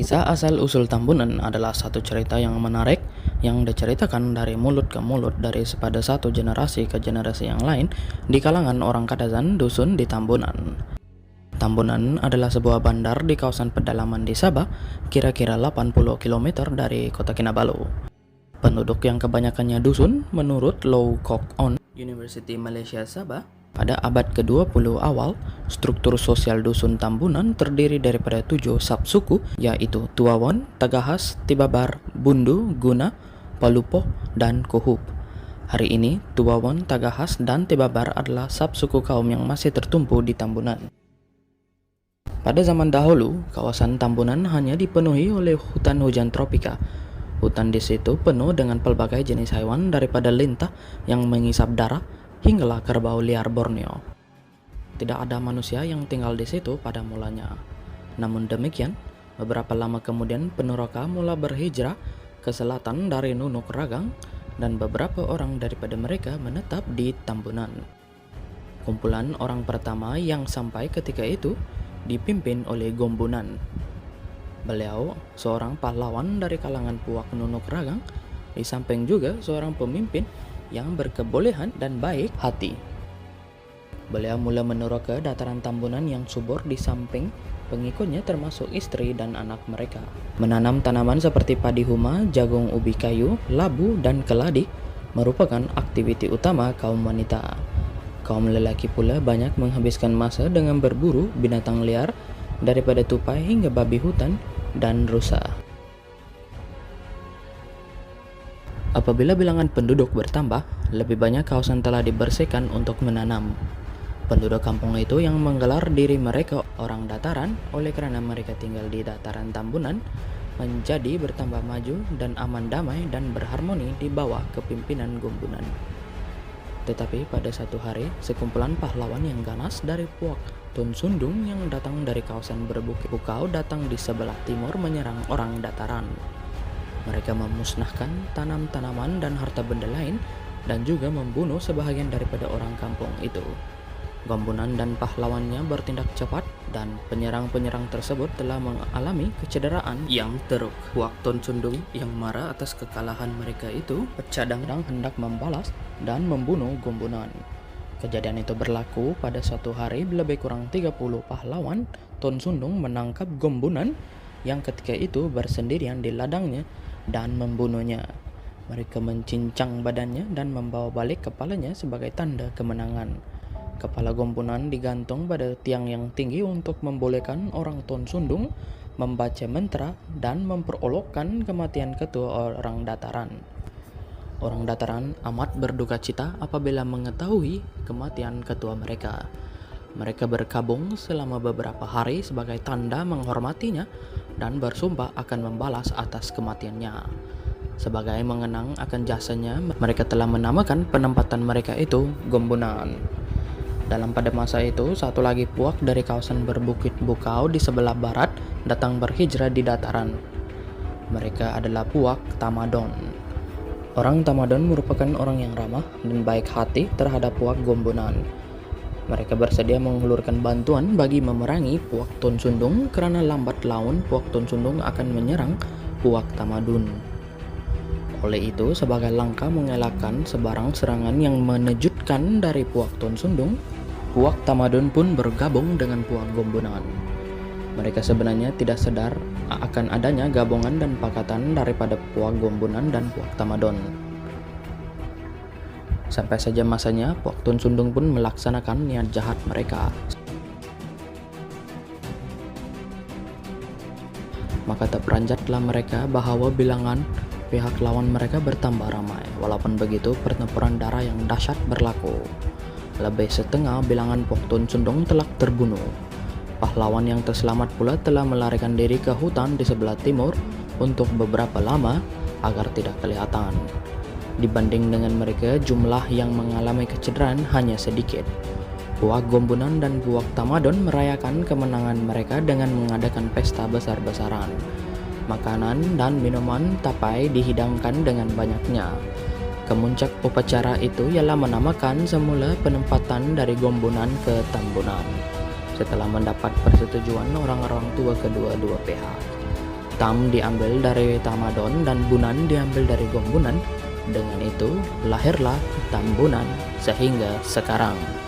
Kisah asal-usul Tambunan adalah satu cerita yang menarik yang diceritakan dari mulut ke mulut pada satu generasi ke generasi yang lain di kalangan orang Kadazan dusun di Tambunan. Tambunan adalah sebuah bandar di kawasan pedalaman di Sabah, kira-kira 80 km dari kota Kinabalu. Penduduk yang kebanyakannya dusun menurut Low Kok On, University Malaysia Sabah. Pada abad ke-20 awal, struktur sosial dusun Tambunan terdiri daripada 7 subsuku, yaitu Tuawon, Tagahas, Tibabar, Bundu, Guna, Palupoh, dan Kuhub. Hari ini, Tuawon, Tagahas, dan Tibabar adalah subsuku kaum yang masih tertumpu di Tambunan. Pada zaman dahulu, kawasan Tambunan hanya dipenuhi oleh hutan hujan tropika. Hutan di situ penuh dengan pelbagai jenis hewan daripada lintah yang mengisap darah hinggalah kerbau liar Borneo. Tidak ada manusia yang tinggal di situ pada mulanya. Namun demikian, beberapa lama kemudian Penuroka mula berhijrah ke selatan dari Nunuk Ragang dan beberapa orang daripada mereka menetap di Tambunan. Kumpulan orang pertama yang sampai ketika itu dipimpin oleh Gombunan. Beliau seorang pahlawan dari kalangan Puak Nunuk Ragang, di samping juga seorang pemimpin yang berkebolehan dan baik hati. Beliau mula meneroka dataran Tambunan yang subur di samping pengikutnya termasuk istri dan anak mereka. Menanam tanaman seperti padi huma, jagung ubi kayu, labu, dan keladi merupakan aktiviti utama kaum wanita. Kaum lelaki pula banyak menghabiskan masa dengan berburu binatang liar daripada tupai hingga babi hutan dan rusa. Apabila bilangan penduduk bertambah, lebih banyak kawasan telah dibersihkan untuk menanam. Penduduk kampung itu yang menggelar diri mereka orang dataran oleh kerana mereka tinggal di dataran Tambunan menjadi bertambah maju dan aman damai dan berharmoni di bawah kepimpinan Gombunan. Tetapi pada satu hari, sekumpulan pahlawan yang ganas dari Puak Tun Sundung yang datang dari kawasan berbukit Bukau datang di sebelah timur menyerang orang dataran. Mereka memusnahkan tanaman dan harta benda lain dan juga membunuh sebahagian daripada orang kampung itu. Gombunan dan pahlawannya bertindak cepat dan penyerang-penyerang tersebut telah mengalami kecederaan yang teruk. Puak Tun Sundung yang marah atas kekalahan mereka itu bercadang-cadang hendak membalas dan membunuh Gombunan. Kejadian itu berlaku pada suatu hari lebih kurang 30 pahlawan Tun Sundung menangkap Gombunan yang ketika itu bersendirian di ladangnya dan membunuhnya. Mereka mencincang badannya dan membawa balik kepalanya sebagai tanda kemenangan. Kepala Gombunan digantung pada tiang yang tinggi untuk membolehkan orang Tun Sundung membaca mantra dan memperolokkan kematian ketua orang dataran. Orang dataran amat berduka cita apabila mengetahui kematian ketua mereka. Mereka berkabung selama beberapa hari sebagai tanda menghormatinya dan bersumpah akan membalas atas kematiannya. Sebagai mengenang akan jasanya, mereka telah menamakan penempatan mereka itu Gombunan. Dalam pada masa itu, satu lagi puak dari kawasan berbukit Bukau di sebelah barat datang berhijrah di dataran. Mereka adalah Puak Tamadon. Orang Tamadon merupakan orang yang ramah dan baik hati terhadap Puak Gombunan. Mereka bersedia menghulurkan bantuan bagi memerangi Puak Tun Sundung kerana lambat laun Puak Tun Sundung akan menyerang Puak Tamadun. Oleh itu, sebagai langkah mengelakkan sebarang serangan yang menejutkan dari Puak Tun Sundung, Puak Tamadun pun bergabung dengan Puak Gombunan. Mereka sebenarnya tidak sadar akan adanya gabungan dan pakatan daripada Puak Gombunan dan Puak Tamadon. Sampai saja masanya, Puak Tun Sundung pun melaksanakan niat jahat mereka. Maka terperanjatlah mereka bahawa bilangan pihak lawan mereka bertambah ramai. Walaupun begitu, pertempuran darah yang dahsyat berlaku. Lebih setengah bilangan Puak Tun Sundung telah terbunuh. Pahlawan yang terselamat pula telah melarikan diri ke hutan di sebelah timur untuk beberapa lama agar tidak kelihatan. Dibanding dengan mereka, jumlah yang mengalami kecederaan hanya sedikit. Puak Gombunan dan Puak Tamadon merayakan kemenangan mereka dengan mengadakan pesta besar-besaran. Makanan dan minuman tapai dihidangkan dengan banyaknya. Kemuncak upacara itu ialah menamakan semula penempatan dari Gombunan ke Tambunan, setelah mendapat persetujuan orang-orang tua kedua-dua pihak. Tam diambil dari Tamadon dan Bunan diambil dari Gombunan. Dengan itu lahirlah Tambunan sehingga sekarang.